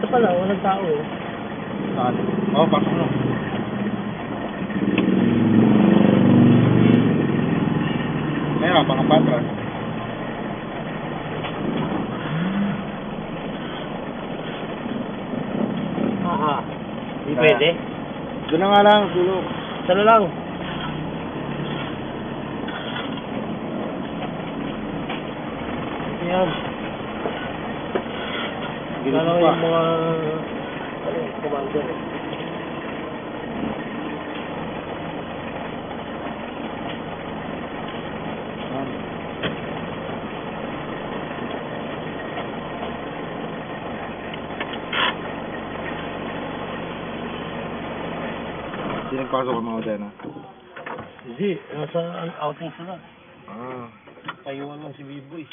Ito pala, walang tao eh. Saan? Oo, pasok na. Meron, mga patras. Aha. Hindi pwede. Doon na nga lang, sulok. Sana lang. Yan. Ganito Lalo pa. yung mga... Ano, commander eh. Hindi nagpasok ang mga Odena. Hindi, nasa outing sila. Ah. Tayuan lang si Biboy.